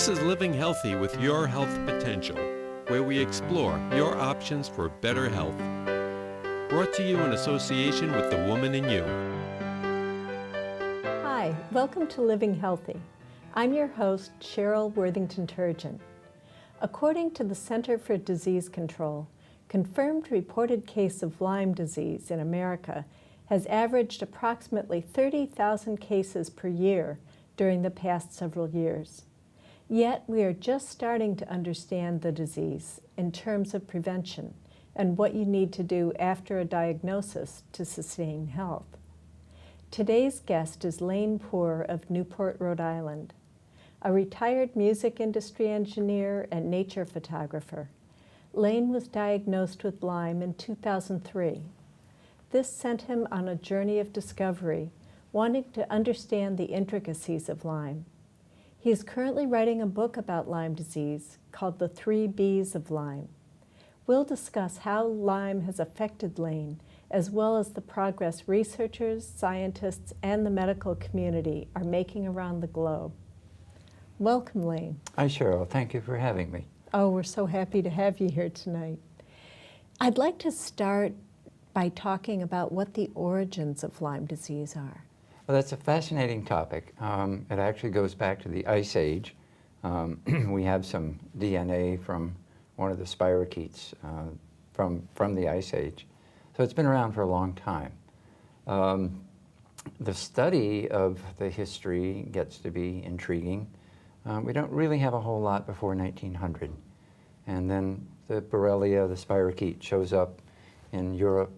This is Living Healthy with Your Health Potential, where we explore your options for better health. Brought to you in association with The Woman in You. Hi, welcome to Living Healthy. I'm your host, Sheryl Worthington Turgeon. According to the Center for Disease Control, confirmed reported case of Lyme disease in America has averaged approximately 30,000 cases per year during the past several years. Yet we are just starting to understand the disease in terms of prevention and what you need to do after a diagnosis to sustain health. Today's guest is Lane Poor of Newport, Rhode Island, a retired music industry engineer and nature photographer. Lane was diagnosed with Lyme in 2003. This sent him on a journey of discovery, wanting to understand the intricacies of Lyme. He is currently writing a book about Lyme disease called The 3 B's of Lyme. We'll discuss how Lyme has affected Lane, as well as the progress researchers, scientists, and the medical community are making around the globe. Welcome, Lane. Hi, Sheryl. Thank you for having me. Oh, we're so happy to have you here tonight. I'd like to start by talking about what the origins of Lyme disease are. Well, that's a fascinating topic. It actually goes back to the Ice Age. We have some DNA from one of the spirochetes from the Ice Age. So it's been around for a long time. The study of the history gets to be intriguing. We don't really have a whole lot before 1900. And then the Borrelia, the spirochete, shows up in Europe.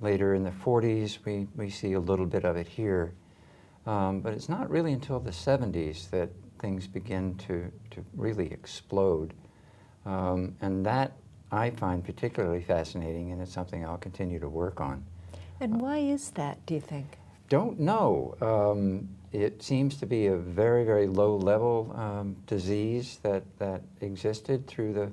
Later in the 40s, we see a little bit of it here. But it's not really until the 70s that things begin to really explode. And that I find particularly fascinating, and it's something I'll continue to work on. And why is that, do you think? Don't know. It seems to be a very, very low-level disease that existed through the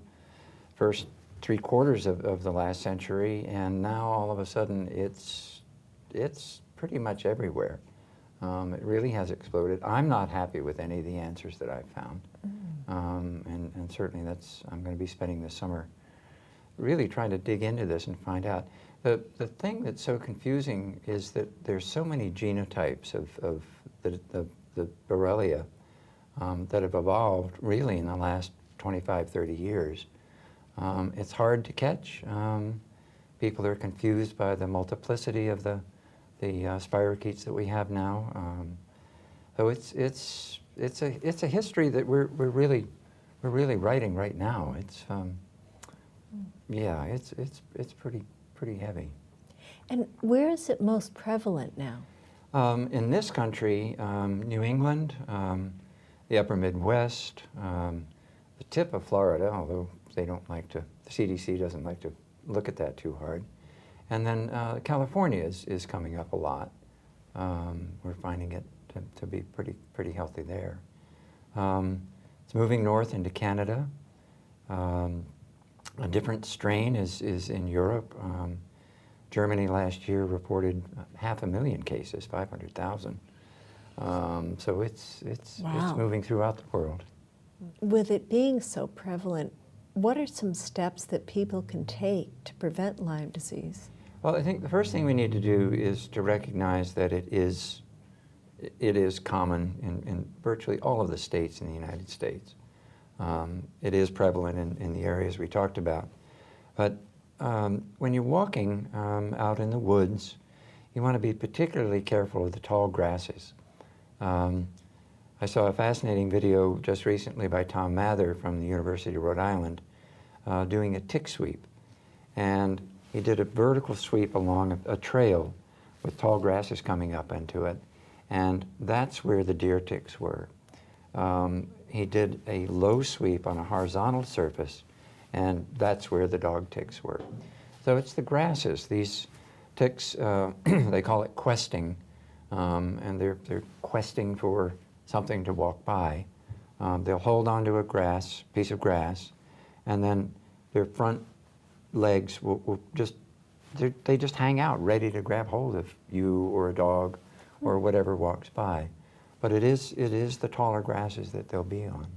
first 3/4 of the last century, and now all of a sudden it's pretty much everywhere. It really has exploded. I'm not happy with any of the answers that I've found, and certainly I'm going to be spending the summer really trying to dig into this and find out. The thing that's so confusing is that there's so many genotypes of the Borrelia that have evolved really in the last 25, 30 years. It's hard to catch. People are confused by the multiplicity of the spirochetes that we have now. So it's a history that we're really writing right now. It's pretty heavy. And where is it most prevalent now? In this country, New England, the upper Midwest, the tip of Florida, although the CDC doesn't like to look at that too hard. And then California is coming up a lot. We're finding it to be pretty healthy there. It's moving north into Canada. A different strain is in Europe. Germany last year reported 500,000 cases, 500,000. So it's moving throughout the world. With it being so prevalent, what are some steps that people can take to prevent Lyme disease? Well, I think the first thing we need to do is to recognize that it is common in virtually all of the states in the United States. It is prevalent in the areas we talked about. But when you're walking out in the woods, you want to be particularly careful of the tall grasses. I saw a fascinating video just recently by Tom Mather from the University of Rhode Island doing a tick sweep. And he did a vertical sweep along a trail with tall grasses coming up into it. And that's where the deer ticks were. He did a low sweep on a horizontal surface, and that's where the dog ticks were. So it's the grasses. These ticks, they call it questing, and they're questing for something to walk by. They'll hold onto a piece of grass, and then their front legs will just hang out ready to grab hold of you or a dog or whatever walks by. But it is the taller grasses that they'll be on.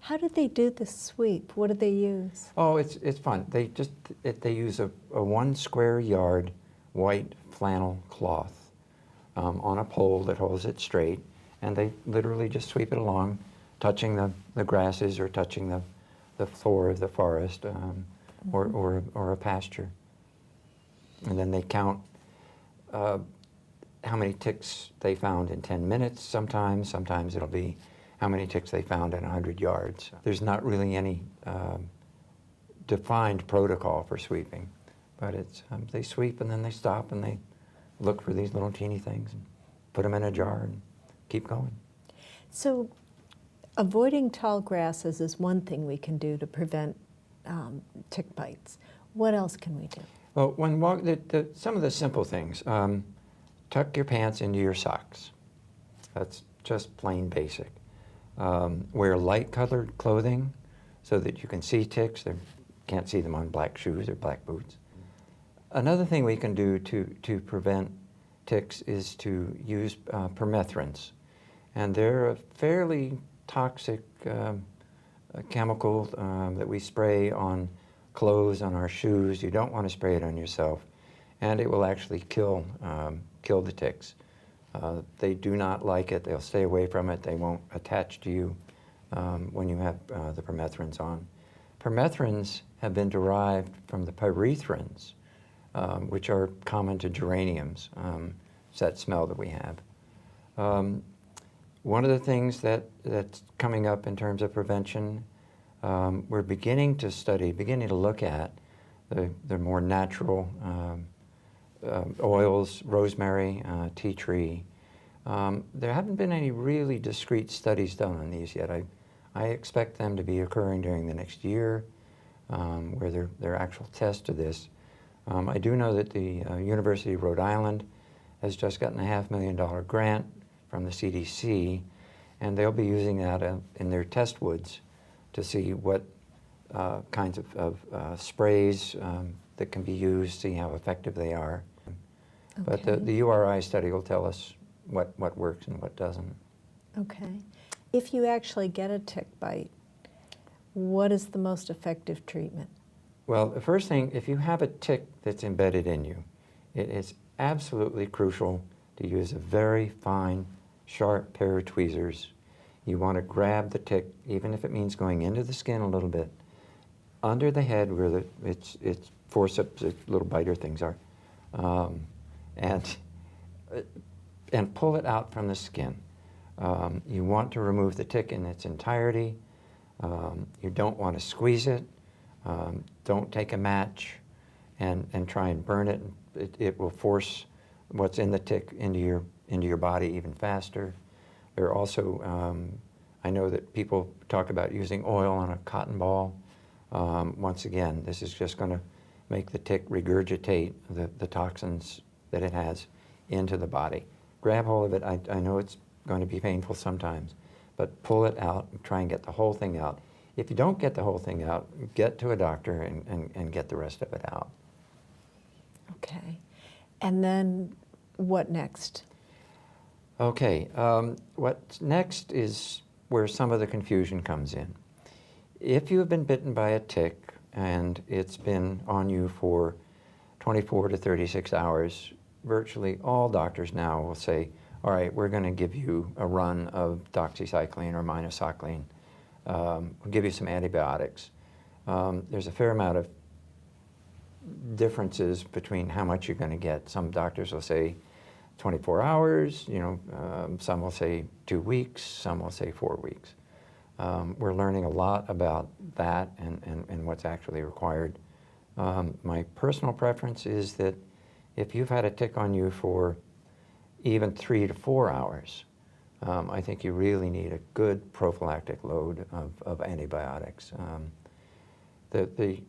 How do they do the sweep? What do they use? Oh, it's fun. They use a 1 square yard white flannel cloth on a pole that holds it straight, and they literally just sweep it along, touching the grasses or touching the floor of the forest or a pasture. And then they count how many ticks they found in 10 minutes sometimes. Sometimes it'll be how many ticks they found in 100 yards. There's not really any defined protocol for sweeping, but it's they sweep and then they stop and they look for these little teeny things and put them in a jar and keep going. So avoiding tall grasses is one thing we can do to prevent tick bites. What else can we do? Well, some of the simple things. Tuck your pants into your socks. That's just plain basic. Wear light-colored clothing so that you can see ticks. They can't see them on black shoes or black boots. Another thing we can do to prevent ticks is to use permethrins. And they're a fairly toxic chemical that we spray on clothes, on our shoes. You don't want to spray it on yourself. And it will actually kill the ticks. They do not like it. They'll stay away from it. They won't attach to you when you have the permethrins on. Permethrins have been derived from the pyrethrins, which are common to geraniums. It's that smell that we have. One of the things that's coming up in terms of prevention, we're beginning to look at the more natural oils, rosemary, tea tree. There haven't been any really discrete studies done on these yet. I expect them to be occurring during the next year, where there are actual tests of this. I do know that the University of Rhode Island has just gotten a $500,000 grant from the CDC, and they'll be using that in their test woods to see what kinds of sprays that can be used, see how effective they are. Okay. But the URI study will tell us what works and what doesn't. Okay. If you actually get a tick bite, what is the most effective treatment? Well, the first thing, if you have a tick that's embedded in you, it is absolutely crucial to use a very fine, sharp pair of tweezers. You want to grab the tick, even if it means going into the skin a little bit, under the head where its forceps, its little biter things are, and pull it out from the skin. You want to remove the tick in its entirety. You don't want to squeeze it. Don't take a match and try and burn it. It will force what's in the tick into your body even faster. There are also, I know that people talk about using oil on a cotton ball. Once again, this is just going to make the tick regurgitate the toxins that it has into the body. Grab hold of it. I know it's going to be painful sometimes, but pull it out and try and get the whole thing out. If you don't get the whole thing out, get to a doctor and get the rest of it out. Okay. And then what next? Okay. What's next is where some of the confusion comes in. If you have been bitten by a tick and it's been on you for 24 to 36 hours, virtually all doctors now will say, all right, we're going to give you a run of doxycycline or minocycline. We'll give you some antibiotics. There's a fair amount of differences between how much you're going to get. Some doctors will say 24 hours, some will say 2 weeks, some will say 4 weeks. We're learning a lot about that and what's actually required. My personal preference is that if you've had a tick on you for even 3 to 4 hours, I think you really need a good prophylactic load of antibiotics. The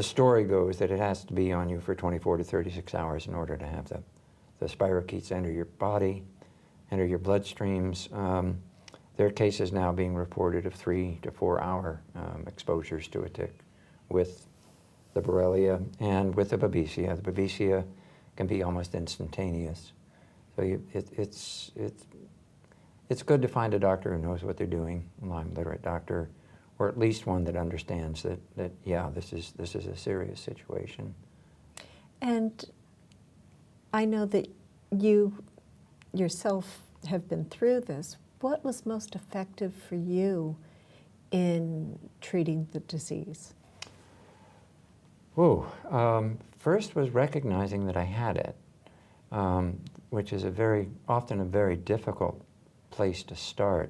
story goes that it has to be on you for 24 to 36 hours in order to have the spirochetes enter your body, enter your bloodstreams. There are cases now being reported of 3 to 4 hour exposures to a tick with the Borrelia and with the Babesia. The Babesia can be almost instantaneous. So it's good to find a doctor who knows what they're doing, a Lyme literate doctor, or at least one that understands that yeah, this is a serious situation. And I know that you yourself have been through this. What was most effective for you in treating the disease? Whoa. First was recognizing that I had it, which is often a very difficult place to start.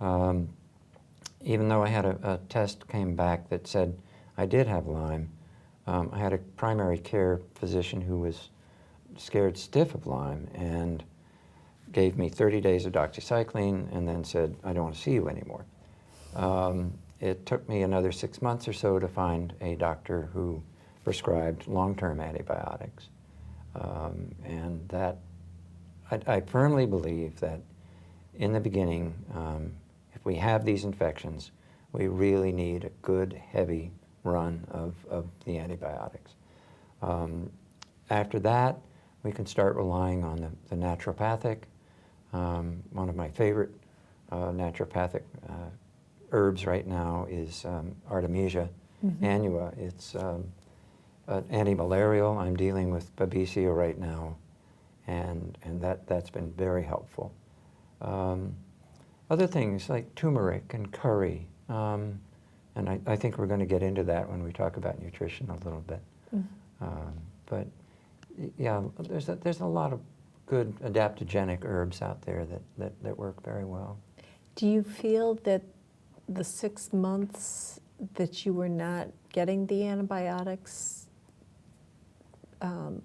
Even though I had a test came back that said I did have Lyme, I had a primary care physician who was scared stiff of Lyme and gave me 30 days of doxycycline and then said, I don't want to see you anymore. It took me another 6 months or so to find a doctor who prescribed long-term antibiotics. And that, I firmly believe that in the beginning, if we have these infections, we really need a good, heavy run of the antibiotics. After that, we can start relying on the naturopathic. One of my favorite naturopathic herbs right now is Artemisia annua. It's anti-malarial. I'm dealing with Babesia right now, and that's been very helpful. Other things like turmeric and curry, and I think we're going to get into that when we talk about nutrition a little bit. But yeah, there's a lot of good adaptogenic herbs out there that work very well. Do you feel that the 6 months that you were not getting the antibiotics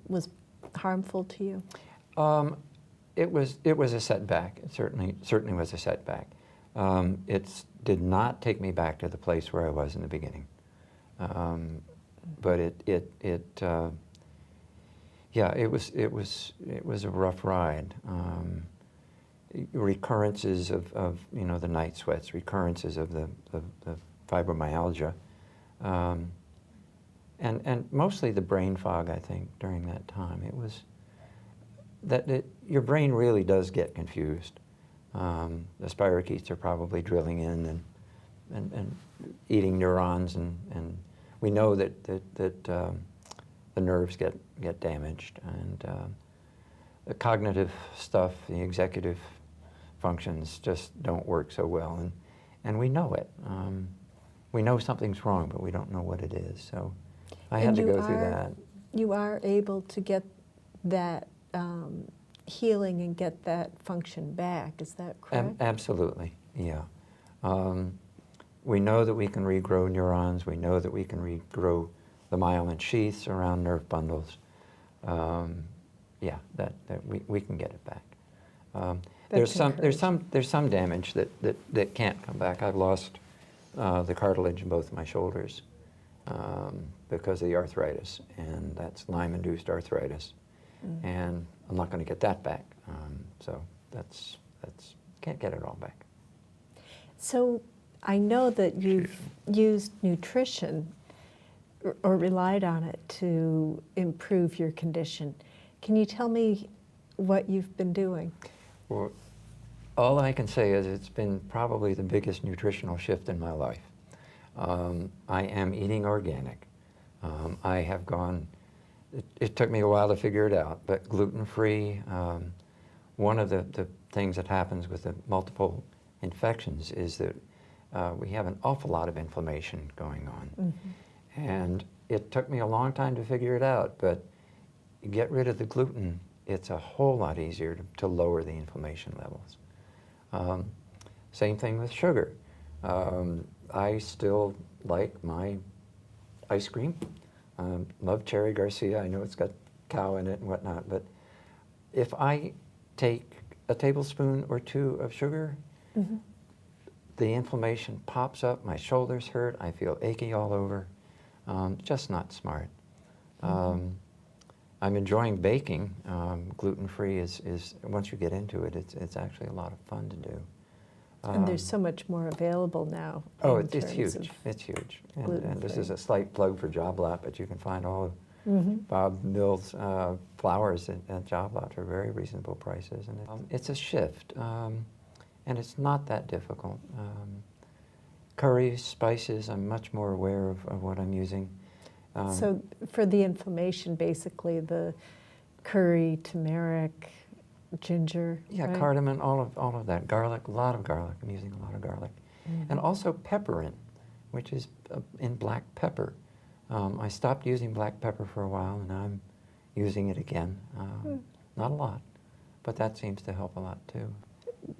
was harmful to you? It was a setback. It certainly was a setback. It did not take me back to the place where I was in the beginning, but yeah, it was a rough ride. Recurrences of the night sweats, recurrences of the fibromyalgia, and mostly the brain fog. I think during that time it was your brain really does get confused. The spirochetes are probably drilling in and eating neurons, and we know that the nerves get damaged, and the cognitive stuff, the executive functions just don't work so well, and we know it. We know something's wrong, but we don't know what it is. So I had to go through that. You are able to get that healing and get that function back, is that correct? Absolutely, yeah. We know that we can regrow neurons. We know that we can regrow the myelin sheaths around nerve bundles. Yeah, that we can get it back. There's some damage that can't come back. I've lost the cartilage in both my shoulders because of the arthritis, and that's Lyme-induced arthritis, and I'm not going to get that back. So that's can't get it all back. So I know that you've used nutrition or relied on it to improve your condition. Can you tell me what you've been doing? Well, all I can say is it's been probably the biggest nutritional shift in my life. I am eating organic. I have gone, it took me a while to figure it out, but gluten-free. One of the things that happens with the multiple infections is that we have an awful lot of inflammation going on. And it took me a long time to figure it out, but you get rid of the gluten, it's a whole lot easier to lower the inflammation levels. Same thing with sugar. I still like my ice cream. Love Cherry Garcia. I know it's got cow in it and whatnot, but if I take a tablespoon or two of sugar, the inflammation pops up, my shoulders hurt, I feel achy all over. Just not smart. I'm enjoying baking. Gluten-free is once you get into it, it's actually a lot of fun to do. And there's so much more available now. Oh, it's huge. It's huge. And this is a slight plug for Job Lot, but you can find all of Bob Mills' flours at Job Lot for very reasonable prices. And it's a shift. and it's not that difficult. Curries, spices, I'm much more aware of what I'm using. So for the inflammation, basically the curry, turmeric, ginger. Yeah, right? cardamom, all of that. Garlic, a lot of garlic. I'm using a lot of garlic. And also peppermint, which is in black pepper. I stopped using black pepper for a while, and I'm using it again. Not a lot, but that seems to help a lot too.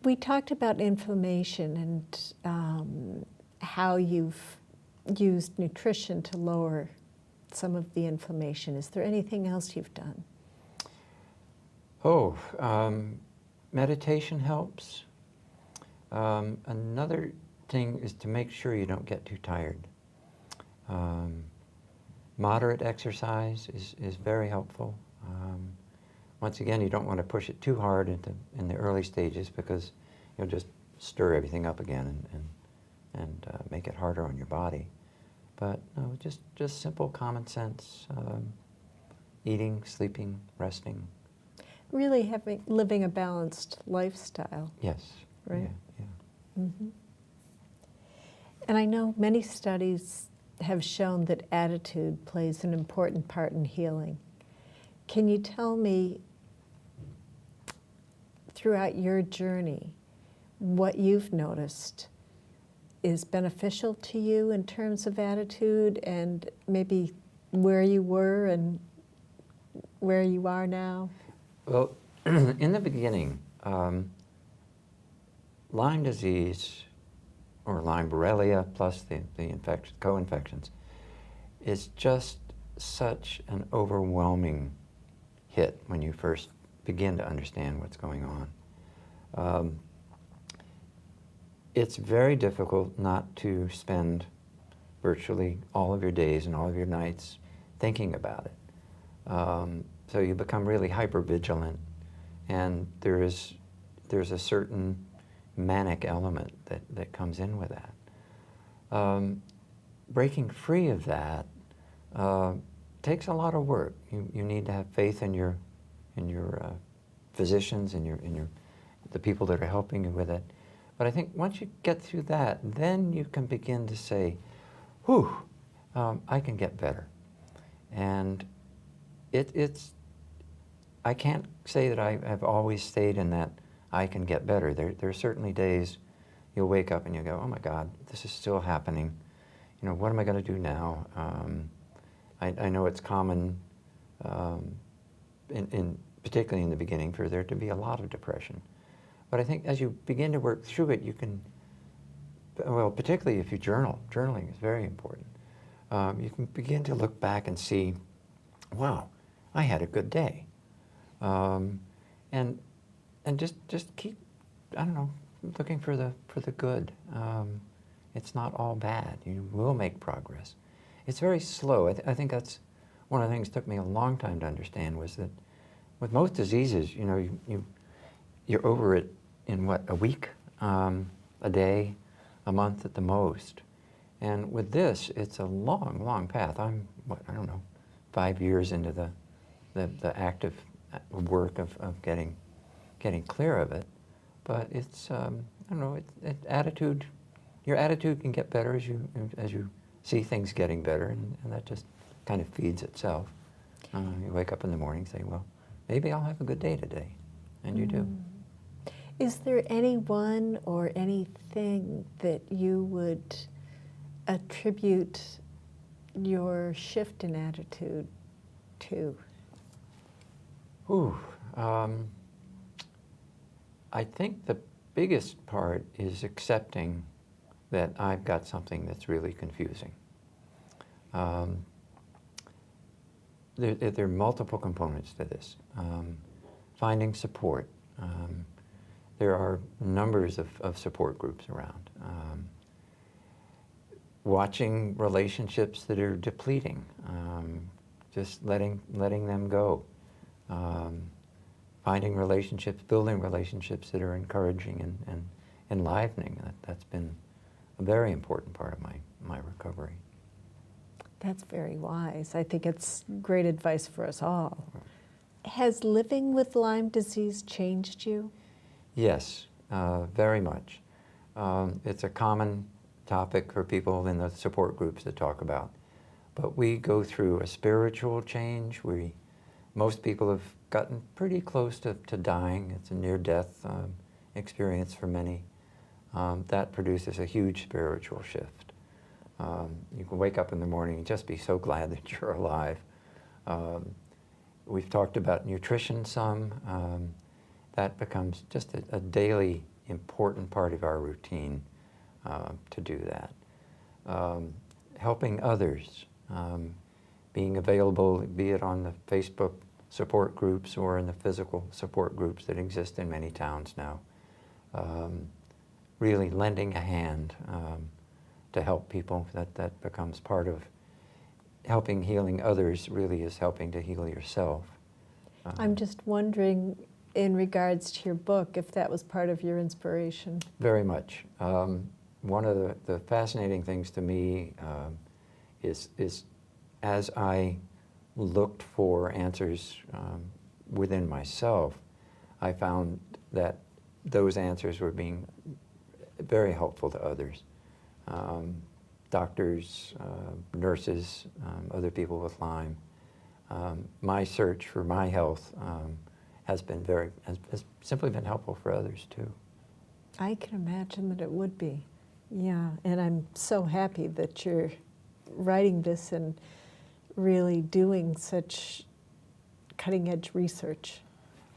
We talked about inflammation and how you've used nutrition to lower some of the inflammation. Is there anything else you've done? Oh, meditation helps. Another thing is to make sure you don't get too tired. Moderate exercise is very helpful. Once again, you don't want to push it too hard in the early stages because you'll just stir everything up again and make it harder on your body. But no, just simple common sense, eating, sleeping, resting. Really living a balanced lifestyle. Yes. Right. Yeah. Mm-hmm. And I know many studies have shown that attitude plays an important part in healing. Can you tell me, throughout your journey, what you've noticed is beneficial to you in terms of attitude, and maybe where you were and where you are now? Well, in the beginning, Lyme disease, or Lyme Borrelia plus the co-infections, is just such an overwhelming hit when you first begin to understand what's going on. It's very difficult not to spend virtually all of your days and all of your nights thinking about it. So you become really hyper-vigilant, and there's a certain manic element that comes in with that. Breaking free of that takes a lot of work. You need to have faith in your physicians and the people that are helping you with it. But I think once you get through that, then you can begin to say, whew, I can get better. And I can't say that I have always stayed in that I can get better. There are certainly days you'll wake up and you go, oh my God, this is still happening. You know, what am I going to do now? I know it's common, particularly in the beginning, for there to be a lot of depression. But I think as you begin to work through it, you can, well, particularly if you journal, journaling is very important. You can begin to look back and see, wow, I had a good day. And just keep, I don't know, looking for the good. It's not all bad. You will make progress. It's very slow. I think that's one of the things that took me a long time to understand, was that with most diseases, you know, you're over it in what, a week, a day, a month at the most. And with this, it's a long, long path. I'm, I don't know, 5 years into the active work of getting clear of it. But it's, I don't know, attitude. Your attitude can get better as you see things getting better, and that just kind of feeds itself. You wake up in the morning and say, well, maybe I'll have a good day today, and you do. Is there anyone or anything that you would attribute your shift in attitude to? Ooh, I think the biggest part is accepting that I've got something that's really confusing. There are multiple components to this. Finding support. There are numbers of support groups around. Watching relationships that are depleting, just letting them go. Finding relationships, building relationships that are encouraging and enlivening. That's been a very important part of my recovery. That's very wise. I think it's great advice for us all. Has living with Lyme disease changed you? Yes, very much. It's a common topic for people in the support groups to talk about. But we go through a spiritual change. Most people have gotten pretty close to dying. It's a near-death experience for many. That produces a huge spiritual shift. You can wake up in the morning and just be so glad that you're alive. We've talked about nutrition some. That becomes just a daily important part of our routine to do that. Helping others, being available, be it on the Facebook support groups or in the physical support groups that exist in many towns now. Really lending a hand to help people, that becomes part of helping healing others, really is helping to heal yourself. I'm just wondering, in regards to your book, if that was part of your inspiration. Very much. One of the fascinating things to me is as I looked for answers within myself, I found that those answers were being very helpful to others. Doctors, nurses, other people with Lyme. My search for my health has simply been helpful for others too. I can imagine that it would be. Yeah, and I'm so happy that you're writing this and really doing such cutting-edge research.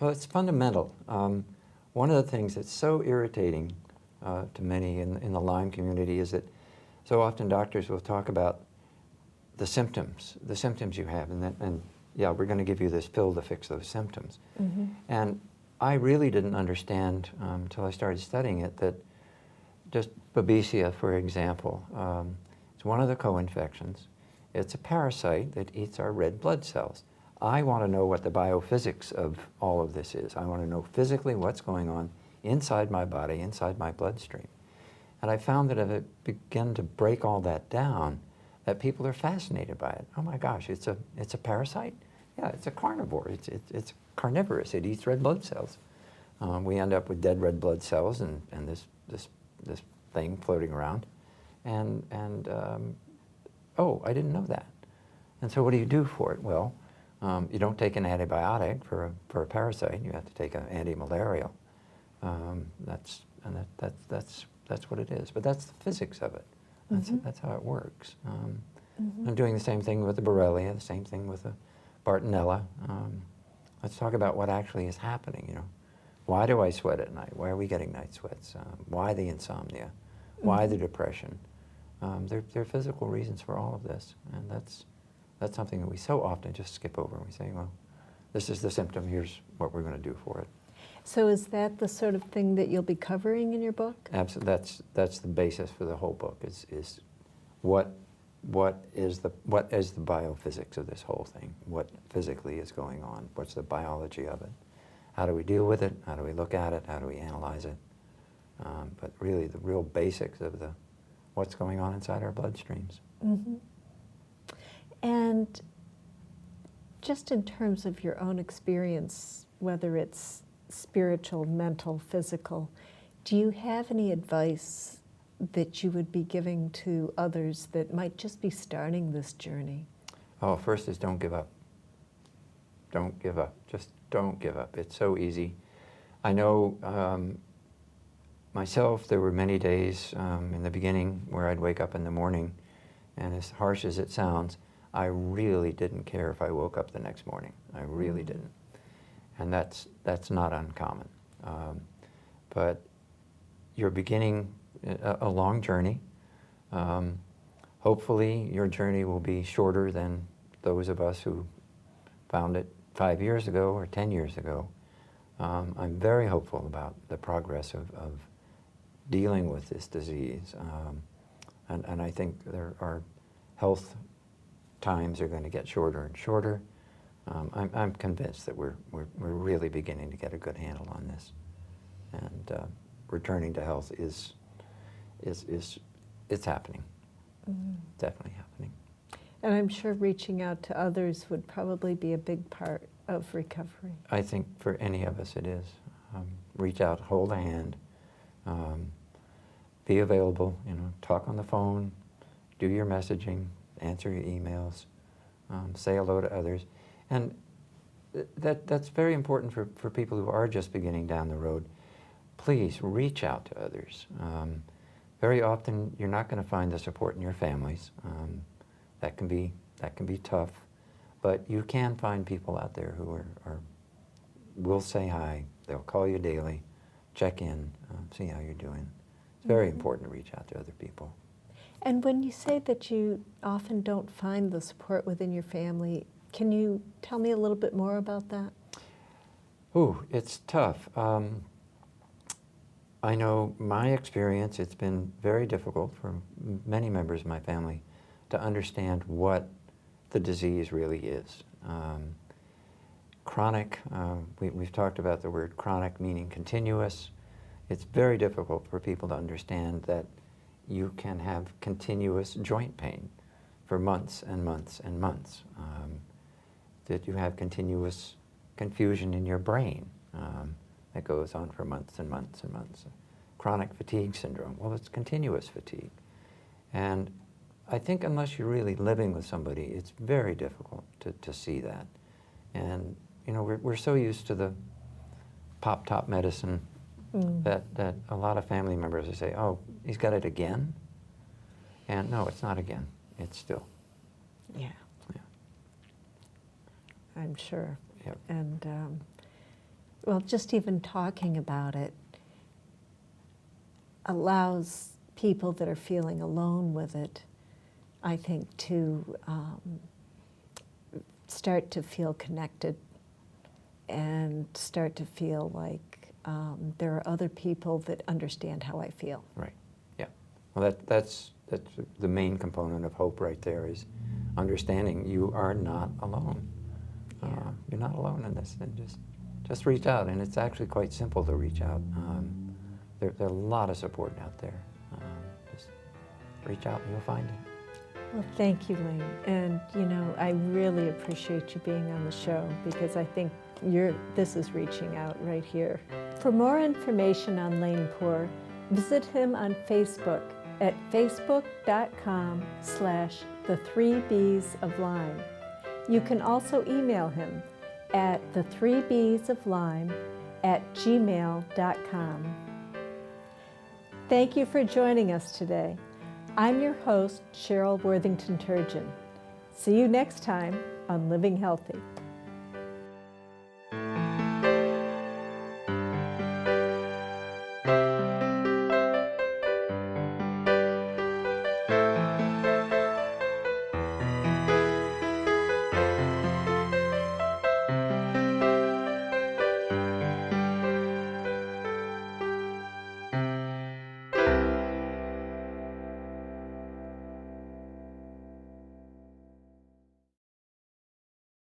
Well, it's fundamental. One of the things that's so irritating to many in the Lyme community is that so often doctors will talk about the symptoms you have, and yeah, we're going to give you this pill to fix those symptoms. Mm-hmm. And I really didn't understand until I started studying it that just Babesia, for example, it's one of the co-infections. It's a parasite that eats our red blood cells. I want to know what the biophysics of all of this is. I want to know physically what's going on inside my body, inside my bloodstream. And I found that if I began to break all that down, that people are fascinated by it. Oh my gosh, it's a parasite? Yeah, it's a carnivore. It's carnivorous. It eats red blood cells. We end up with dead red blood cells and this thing floating around. Oh, I didn't know that. And so what do you do for it? Well, you don't take an antibiotic for a parasite. You have to take an anti-malarial. That's what it is. But that's the physics of it. That's how it works. I'm doing the same thing with the Borrelia, the same thing with the Bartonella. Let's talk about what actually is happening. You know, why do I sweat at night? Why are we getting night sweats? Why the insomnia? Why the depression? There are physical reasons for all of this, and that's something that we so often just skip over. We say, well, this is the symptom. Here's what we're going to do for it. So is that the sort of thing that you'll be covering in your book? Absolutely. That's the basis for the whole book. Is what is the biophysics of this whole thing? What physically is going on? What's the biology of it? How do we deal with it? How do we look at it? How do we analyze it? But really, the real basics of what's going on inside our bloodstreams. Mm-hmm. And just in terms of your own experience, whether it's spiritual, mental, physical, do you have any advice that you would be giving to others that might just be starting this journey? Oh, first is don't give up. Don't give up. Just don't give up. It's so easy. I know myself, there were many days in the beginning where I'd wake up in the morning, and as harsh as it sounds, I really didn't care if I woke up the next morning. I really didn't. And that's not uncommon. But you're beginning a long journey. Hopefully your journey will be shorter than those of us who found it 5 years ago or 10 years ago. I'm very hopeful about the progress of dealing with this disease. And I think our health times are going to get shorter and shorter. I'm convinced that we're really beginning to get a good handle on this, and returning to health is happening. Definitely happening. And I'm sure reaching out to others would probably be a big part of recovery. I think for any of us it is. Reach out, hold a hand, Be available, talk on the phone, do your messaging, answer your emails, say hello to others. And that's very important for people who are just beginning down the road. Please reach out to others. Very often you're not going to find the support in your families. That can be tough, but you can find people out there who will say hi, they'll call you daily, check in, see how you're doing. It's very important to reach out to other people. And when you say that you often don't find the support within your family, can you tell me a little bit more about that? Ooh, it's tough. I know my experience, it's been very difficult for many members of my family to understand what the disease really is. Chronic, we've talked about the word chronic meaning continuous. It's very difficult for people to understand that you can have continuous joint pain for months and months and months. That you have continuous confusion in your brain that goes on for months and months and months. Chronic fatigue syndrome, well, it's continuous fatigue. And I think unless you're really living with somebody, it's very difficult to see that. And we're so used to the pop-top medicine that a lot of family members will say, oh, he's got it again? And no, it's not again. It's still. Yeah. I'm sure. Yep. And, well, just even talking about it allows people that are feeling alone with it, I think, to start to feel connected and start to feel like there are other people that understand how I feel. Right. Yeah. Well, that's the main component of hope right there, is understanding you are not alone. Yeah. You're not alone in this, and just reach out. And it's actually quite simple to reach out. There are a lot of support out there. Just reach out and you'll find it. Well, thank you, Lyme. And, I really appreciate you being on the show, because I think this is reaching out right here. For more information on Lyme Poor, visit him on Facebook at facebook.com/the3bsoflyme. You can also email him at the3bsoflyme@gmail.com. Thank you for joining us today. I'm your host, Sheryl Worthington Turgeon. See you next time on Living Healthy.